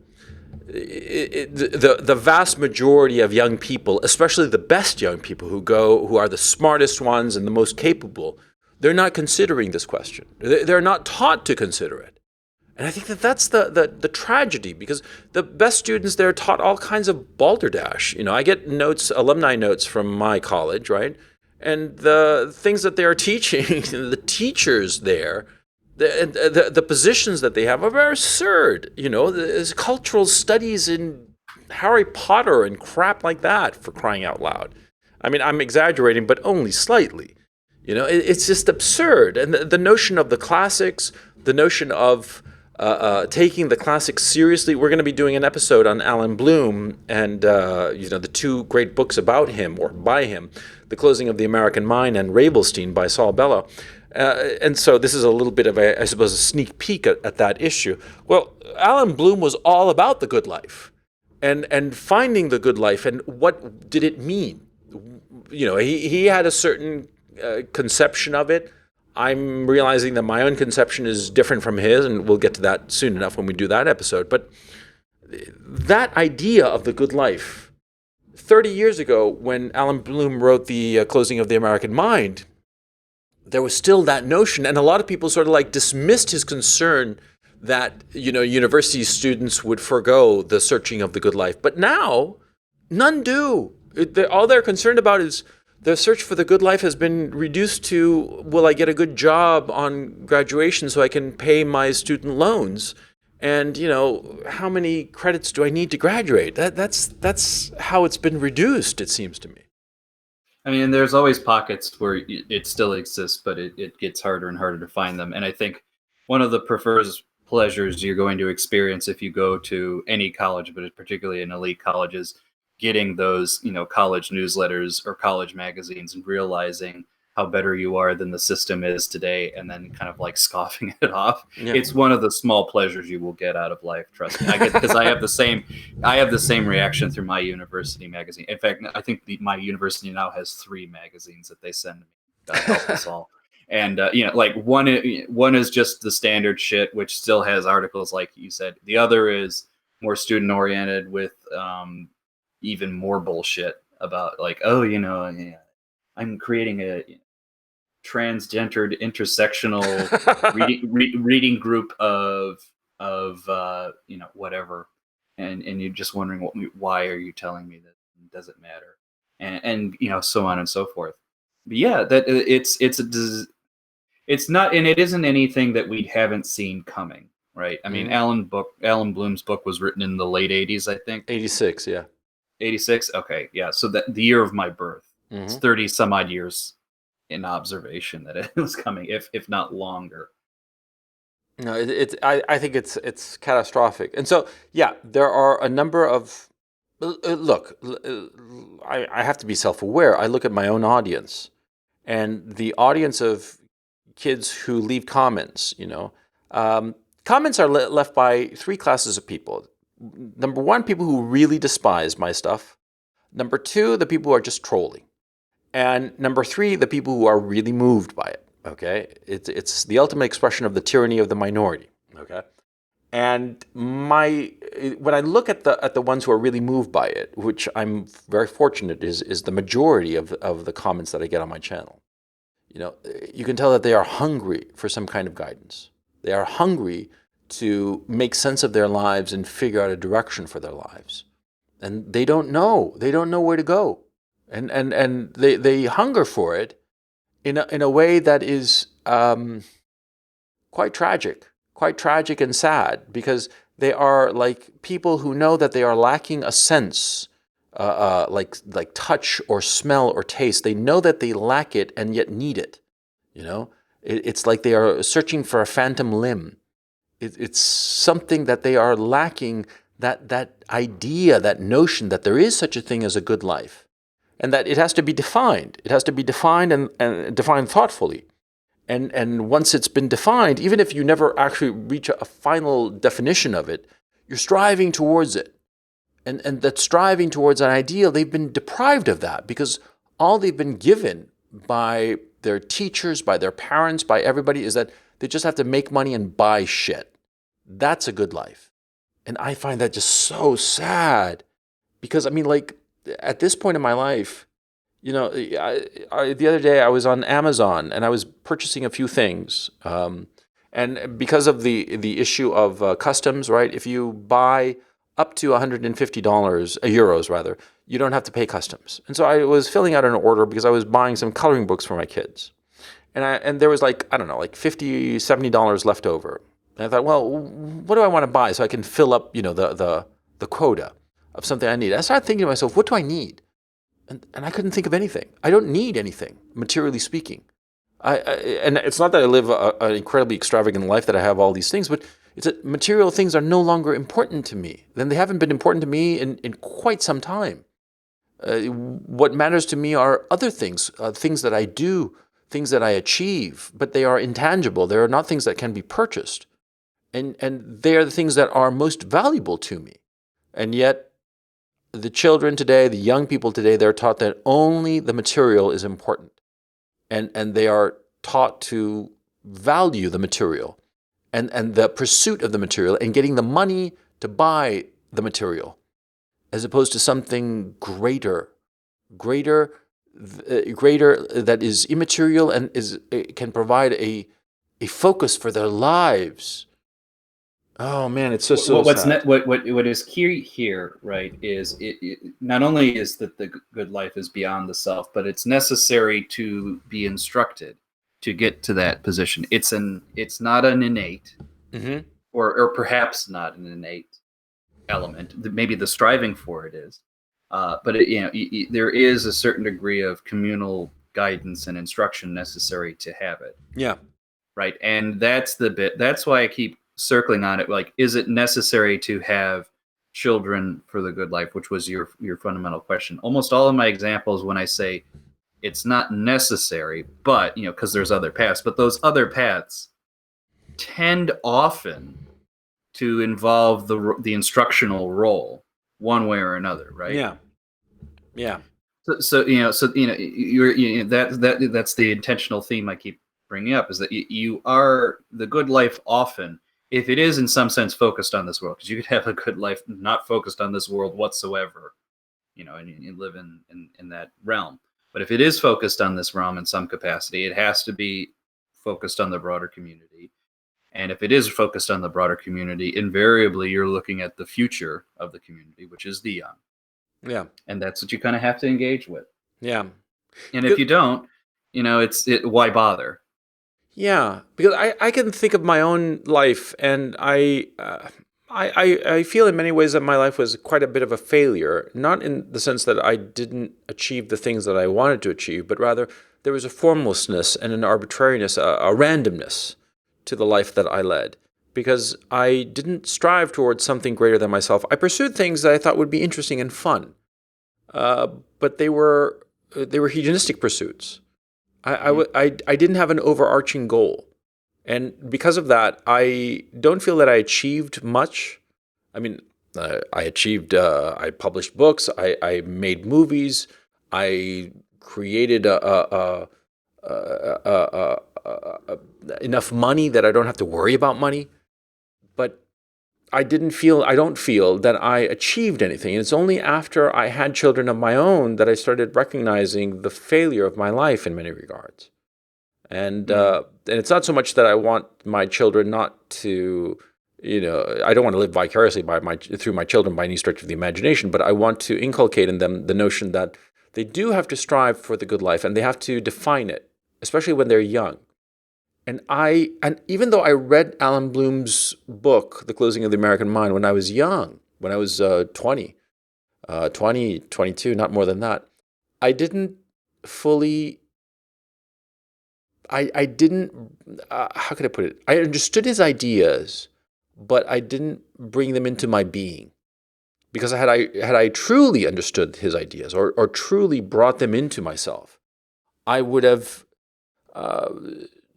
vast majority of young people, especially the best young people who are the smartest ones and the most capable, they're not considering this question. They're not taught to consider it. And I think that's the tragedy, because the best students, they're taught all kinds of balderdash. I get alumni notes from my college, right? And the things that they are teaching, the teachers there, the positions that they have are very absurd. There's cultural studies in Harry Potter and crap like that, for crying out loud. I mean, I'm exaggerating, but only slightly. It's just absurd. And the notion of the classics, the notion of taking the classics seriously. We're going to be doing an episode on Alan Bloom and the two great books about him or by him, The Closing of the American Mind and Rabelstein by Saul Bellow. And so this is a little bit of a sneak peek at that issue. Well, Alan Bloom was all about the good life and finding the good life and what did it mean. He had a certain conception of it. I'm realizing that my own conception is different from his, and we'll get to that soon enough when we do that episode. But that idea of the good life, 30 years ago, when Alan Bloom wrote The Closing of the American Mind, there was still that notion, and a lot of people sort of like dismissed his concern that, university students would forego the searching of the good life. But now, none do. All they're concerned about is The search for the good life has been reduced to, will I get a good job on graduation so I can pay my student loans? And, how many credits do I need to graduate? That's how it's been reduced, it seems to me. I mean, there's always pockets where it still exists, but it gets harder and harder to find them. And I think one of the prefers pleasures you're going to experience if you go to any college, but particularly an elite college, is getting those, college newsletters or college magazines and realizing how better you are than the system is today, and then kind of like scoffing it off. Yeah. It's one of the small pleasures you will get out of life. Trust me, I get, because I have the same reaction through my university magazine. In fact, I think my university now has 3 magazines that they send me. God help us all. And like one is just the standard shit, which still has articles like you said. The other is more student oriented with even more bullshit about like, oh, yeah, I'm creating a transgendered intersectional reading group of whatever, and you're just wondering why are you telling me that? Does it matter? And so on and so forth. But yeah, that it's not, and it isn't anything that we haven't seen coming, right? I mean, Alan Bloom's book was written in the late 80s, I think. 86, yeah. 86. Okay, yeah. So that the year of my birth. It's Mm-hmm. 30 some odd years in observation that it was coming, if not longer. No, I think it's catastrophic. And so, yeah, there are a number of look. I have to be self-aware. I look at my own audience, and the audience of kids who leave comments. Comments are left by 3 classes of people. Number 1, people who really despise my stuff. Number 2, the people who are just trolling. And number 3, the people who are really moved by it. Okay, it's the ultimate expression of the tyranny of the minority. Okay, and when I look at the ones who are really moved by it, which I'm very fortunate is the majority of the comments that I get on my channel. You can tell that they are hungry for some kind of guidance. They are hungry to make sense of their lives and figure out a direction for their lives, and they don't know. They don't know where to go. And they hunger for it in a way that is quite tragic and sad, because they are like people who know that they are lacking a sense, like touch or smell or taste. They know that they lack it and yet need it. It's like they are searching for a phantom limb. It's something that they are lacking, that idea, that notion that there is such a thing as a good life. And that it has to be defined. It has to be defined and defined thoughtfully. And once it's been defined, even if you never actually reach a final definition of it, you're striving towards it. And that striving towards an ideal, they've been deprived of that, because all they've been given by their teachers, by their parents, by everybody, is that they just have to make money and buy shit. That's a good life. And I find that just so sad, because at this point in my life, the other day I was on Amazon and I was purchasing a few things, and because of the issue of customs, right? If you buy up to $150, euros rather, you don't have to pay customs. And so I was filling out an order because I was buying some coloring books for my kids, and there was like $50, $70 left over. And I thought, well, what do I want to buy so I can fill up the quota of something I need? I started thinking to myself, what do I need? And I couldn't think of anything. I don't need anything, materially speaking. And it's not that I live an incredibly extravagant life, that I have all these things, but it's that material things are no longer important to me. Then they haven't been important to me in quite some time. What matters to me are other things, things that I do, things that I achieve, but they are intangible. They are not things that can be purchased. And they are the things that are most valuable to me. And yet, the children today, the young people today, they're taught that only the material is important. And they are taught to value the material and the pursuit of the material and getting the money to buy the material, as opposed to something greater that is immaterial and can provide a focus for their lives. Oh man, it's so sad. What is key here, right, is it not only is that the good life is beyond the self, but it's necessary to be instructed to get to that position. It's not an innate, Hmm. or perhaps not an innate element. Maybe the striving for it is, but there is a certain degree of communal guidance and instruction necessary to have it, Yeah. right? And that's the bit. That's why I keep circling on it. Like, is it necessary to have children for the good life? Which was your fundamental question. Almost all of my examples, when I say it's not necessary, but because there's other paths, but those other paths tend often to involve the instructional role, one way or another, right? Yeah. Yeah. That's the intentional theme I keep bringing up, is that you are the good life often, if it is in some sense focused on this world, because you could have a good life not focused on this world whatsoever, and you live in that realm. But if it is focused on this realm in some capacity, it has to be focused on the broader community. And if it is focused on the broader community, invariably you're looking at the future of the community, which is the young. Yeah. And that's what you kind of have to engage with. Yeah. And if Because you don't, why bother? Yeah, because I can think of my own life, and I feel in many ways that my life was quite a bit of a failure, not in the sense that I didn't achieve the things that I wanted to achieve, but rather there was a formlessness and an arbitrariness, a randomness to the life that I led, because I didn't strive towards something greater than myself. I pursued things that I thought would be interesting and fun, uh, but they were hedonistic pursuits. Mhm. I didn't have an overarching goal. And because of that, I don't feel that I achieved much. I mean, I published books, I made movies, I created enough money that I don't have to worry about money. But I don't feel that I achieved anything. And it's only after I had children of my own that I started recognizing the failure of my life in many regards. Mm. And it's not so much that I want my children not to, I don't want to live vicariously through my children by any stretch of the imagination, but I want to inculcate in them the notion that they do have to strive for the good life, and they have to define it, especially when they're young. And even though I read Alan Bloom's book, The Closing of the American Mind, when I was young, when I was 20, 22, not more than that, I didn't fully I didn't, how could I put it? I understood his ideas, but I didn't bring them into my being. Because had I truly understood his ideas, or truly brought them into myself, I would have uh,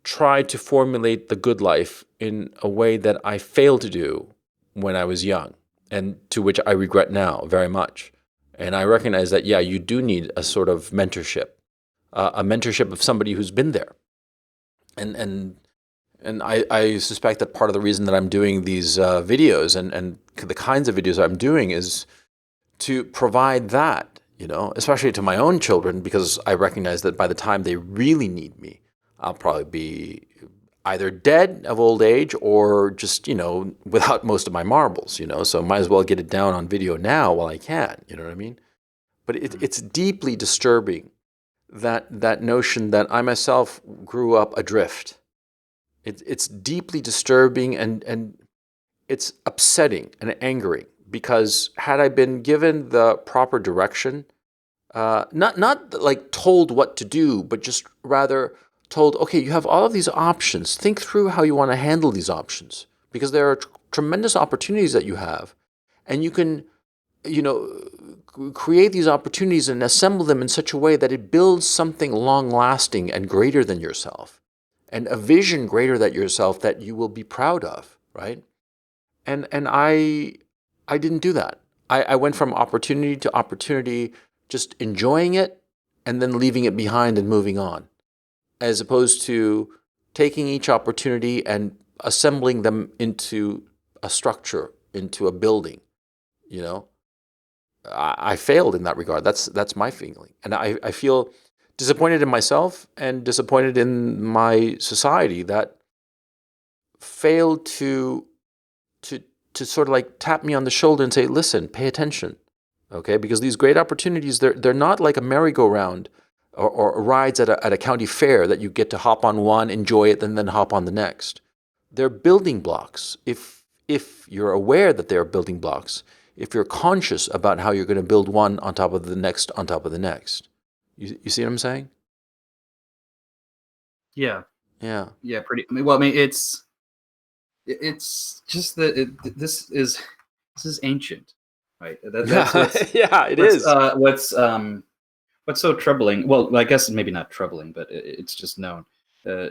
tried to formulate the good life in a way that I failed to do when I was young, and to which I regret now very much. And I recognize that, yeah, you do need a sort of mentorship, a mentorship of somebody who's been there. And I suspect that part of the reason that I'm doing these videos, and the kinds of videos I'm doing, is to provide that, especially to my own children, because I recognize that by the time they really need me, I'll probably be either dead of old age, or just, without most of my marbles, so might as well get it down on video now while I can, you know what I mean? But Mm. it's deeply disturbing, that notion that I myself grew up adrift. It's deeply disturbing, and it's upsetting and angering, because had I been given the proper direction, not like told what to do, but just rather told, okay, you have all of these options. Think through how you want to handle these options, because there are tremendous opportunities that you have, and you can, you know, create these opportunities and assemble them in such a way that it builds something long lasting and greater than yourself, and a vision greater than yourself that you will be proud of, right? And I didn't do that. I went from opportunity to opportunity, just enjoying it and then leaving it behind and moving on, as opposed to taking each opportunity and assembling them into a structure, into a building. You know, I failed in that regard. That's my feeling, and I feel disappointed in myself and disappointed in my society that failed to sort of like tap me on the shoulder and say, listen, pay attention. Okay, because these great opportunities, they're not like a merry-go-round or rides at a county fair that you get to hop on one, enjoy it, and then hop on the next. They're building blocks. If you're aware that they are building blocks, if you're conscious about how you're going to build one on top of the next, on top of the next. You see what I'm saying? Yeah. Yeah. Yeah. Pretty. Well, I mean, it's just that this is ancient, right? That's Yeah, yeah, it what's is. uh, what's um, what's so troubling. Well, I guess maybe not troubling, but it's just known. Uh,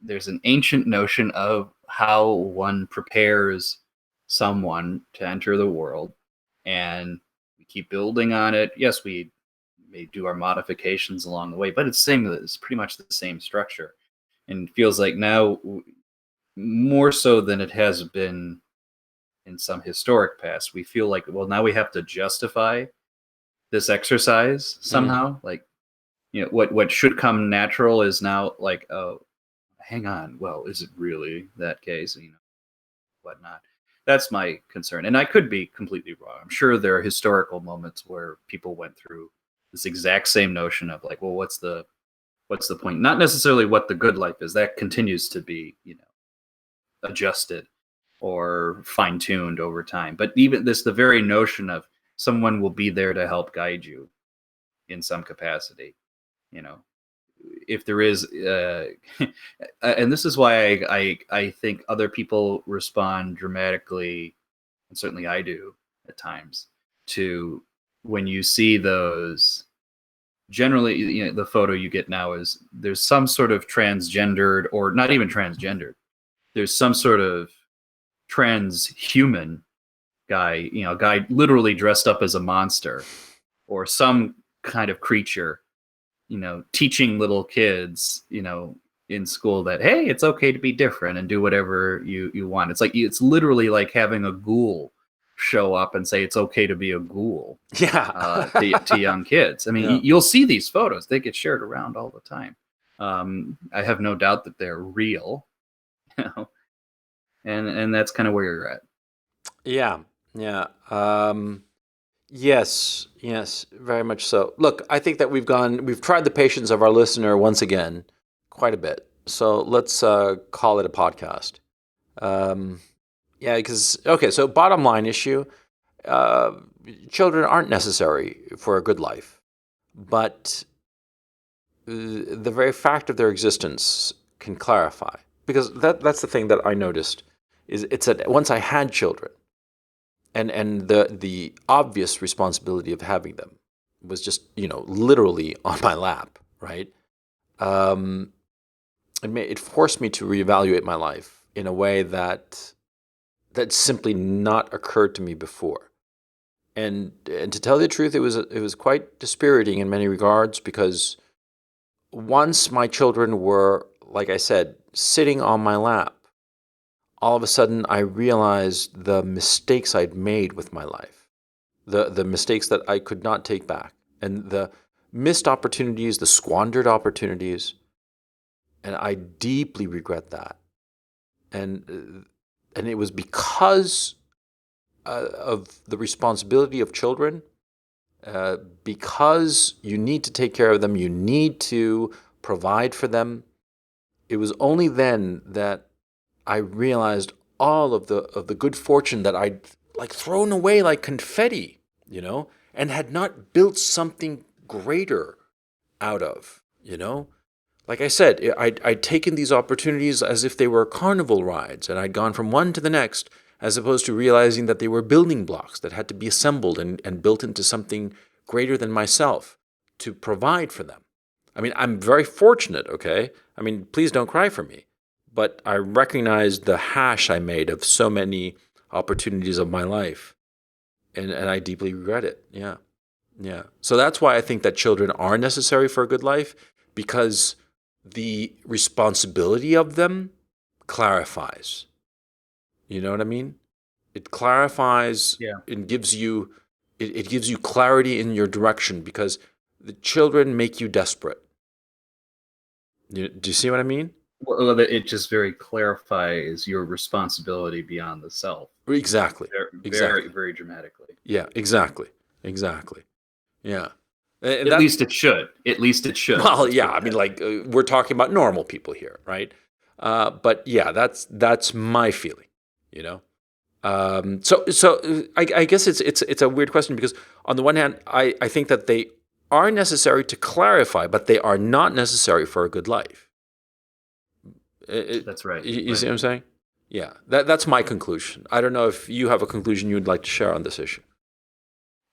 there's an ancient notion of how one prepares someone to enter the world, and we keep building on it. Yes, we may do our modifications along the way, but it's pretty much the same structure, and it feels like now more so than it has been in some historic past, we feel like, well, now we have to justify this exercise Mm. somehow. Like, what should come natural is now like, oh, hang on, well, is it really that case? Whatnot. That's my concern, and I could be completely wrong. I'm sure there are historical moments where people went through this exact same notion of like, well, what's the point? Not necessarily what the good life is. That continues to be, adjusted or fine-tuned over time. But even the very notion of someone will be there to help guide you in some capacity, you know, if there is, and this is why I think other people respond dramatically, and certainly I do at times, to when you see those. Generally, the photo you get now is there's some sort of transgendered, or not even transgendered. There's some sort of transhuman guy, guy literally dressed up as a monster or some kind of creature, teaching little kids, in school that, hey, it's okay to be different and do whatever you want. It's literally like having a ghoul show up and say it's okay to be a ghoul Yeah. to young kids. I mean, Yeah. you'll see these photos; they get shared around all the time. I have no doubt that they're real, you know, and that's kind of where you're at. Yeah. Yeah. Yes. Yes. Very much so. Look, I think that we've tried the patience of our listener once again, quite a bit. So let's call it a podcast. Um, yeah. Because okay. So bottom line issue: uh, children aren't necessary for a good life, but the very fact of their existence can clarify. Because that's the thing that I noticed is it's that once I had children, and the obvious responsibility of having them was just literally on my lap, right? Um, it forced me to reevaluate my life in a way that simply not occurred to me before. And to tell you the truth, it was quite dispiriting in many regards because once my children were, like I said, sitting on my lap, all of a sudden I realized the mistakes I'd made with my life, the mistakes that I could not take back, and the missed opportunities, the squandered opportunities, and I deeply regret that. And it was because of the responsibility of children, because you need to take care of them, you need to provide for them. It was only then that I realized all of the good fortune that I'd like thrown away like confetti, and had not built something greater out of. Like I said, I'd taken these opportunities as if they were carnival rides, and I'd gone from one to the next, as opposed to realizing that they were building blocks that had to be assembled and built into something greater than myself to provide for them. I mean, I'm very fortunate, okay? I mean, please don't cry for me. But I recognize the hash I made of so many opportunities of my life, and I deeply regret it. Yeah. Yeah. So that's why I think that children are necessary for a good life, because the responsibility of them clarifies. You know what I mean? It clarifies Yeah. and gives you clarity in your direction because the children make you desperate. Do you see what I mean? Well, it just very clarifies your responsibility beyond the self. Exactly. Very, Exactly. very dramatically. Yeah, exactly. Exactly. Yeah. And At that, least it should. At least it should. well, Let's yeah, put it I mean, that way. like, we're talking about normal people here, right? But yeah, that's my feeling, you know? I guess it's a weird question because on the one hand, I think that they are necessary to clarify, but they are not necessary for a good life. That's right. You Right. see what I'm saying? Yeah, that's my conclusion. I don't know if you have a conclusion you'd like to share on this issue.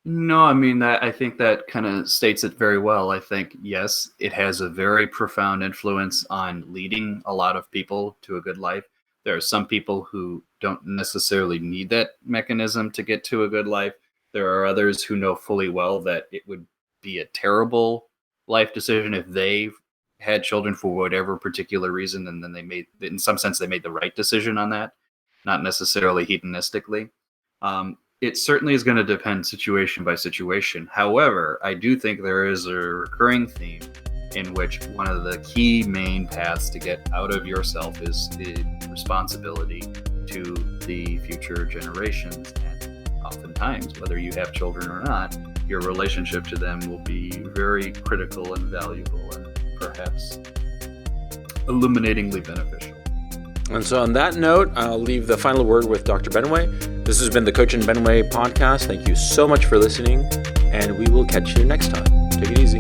No, I mean that I think that kind of states it very well. I think yes, it has a very profound influence on leading a lot of people to a good life. There are some people who don't necessarily need that mechanism to get to a good life. There are others who know fully well that it would be a terrible life decision if they had children for whatever particular reason, and then they made, in some sense, they made the right decision on that, not necessarily hedonistically. It certainly is going to depend situation by situation. However, I do think there is a recurring theme in which one of the key main paths to get out of yourself is the responsibility to the future generations. And oftentimes, whether you have children or not, your relationship to them will be very critical and valuable and perhaps illuminatingly beneficial. And so, on that note, I'll leave the final word with Dr. Benway. This has been the Coach and Benway podcast. Thank you so much for listening, and we will catch you next time. Take it easy.